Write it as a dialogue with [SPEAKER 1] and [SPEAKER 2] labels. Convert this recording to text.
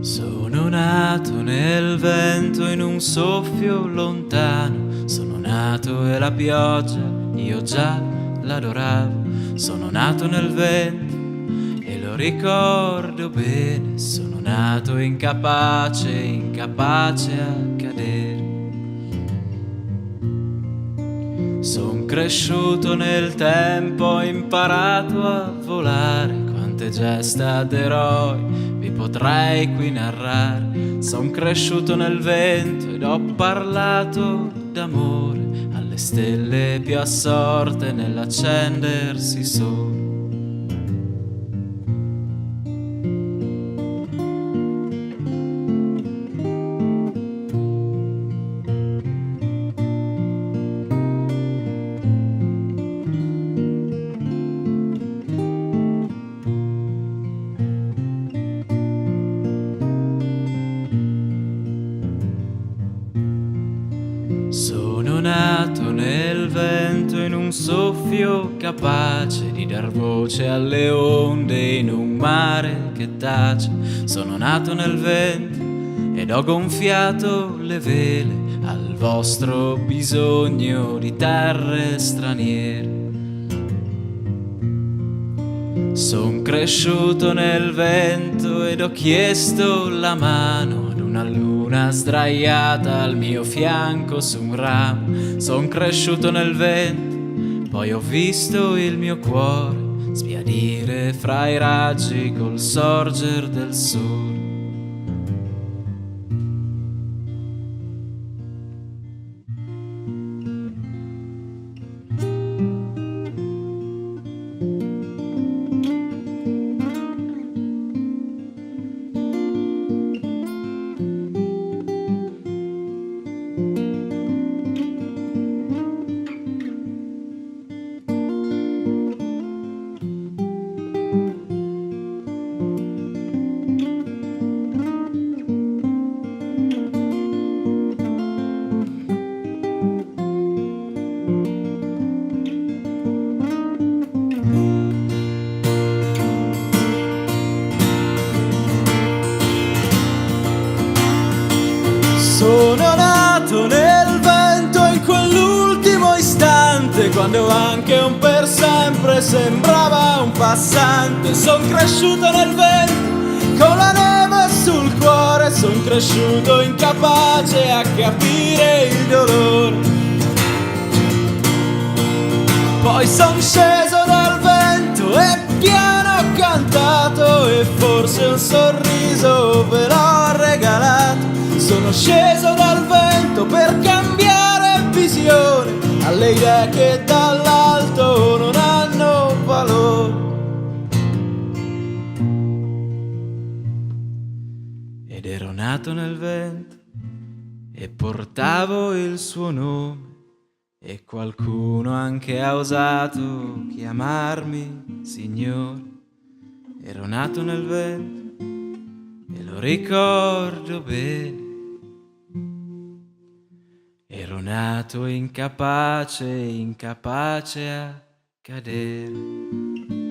[SPEAKER 1] Sono nato nel vento in un soffio lontano, sono nato e la pioggia io già l'adoravo, sono nato nel vento e lo ricordo bene, sono nato incapace, incapace a cadere. Son cresciuto nel tempo, ho imparato a volare, quante gesta d'eroi vi potrei qui narrare. Son cresciuto nel vento ed ho parlato d'amore alle stelle più assorte nell'accendersi sole. Sono nato nel vento in un soffio capace di dar voce alle onde in un mare che tace. Sono nato nel vento ed ho gonfiato le vele al vostro bisogno di terre straniere. Son cresciuto nel vento ed ho chiesto la mano ad una luna sdraiata al mio fianco su un ramo. Son cresciuto nel vento, poi ho visto il mio cuore sbiadire fra i raggi col sorger del sole. Sono nato nel vento in quell'ultimo istante, quando anche un per sempre sembrava un passante. Son cresciuto nel vento con la neve sul cuore, son cresciuto incapace a capire il dolore. Poi son sceso dal vento e piano ho cantato, e forse un sorriso ve l'ho regalato. Sono sceso dal vento per cambiare visione alle idee che dall'alto non hanno valore. Ed ero nato nel vento e portavo il suo nome, e qualcuno anche ha osato chiamarmi Signore. Ero nato nel vento e lo ricordo bene. Ero nato incapace, incapace a cadere.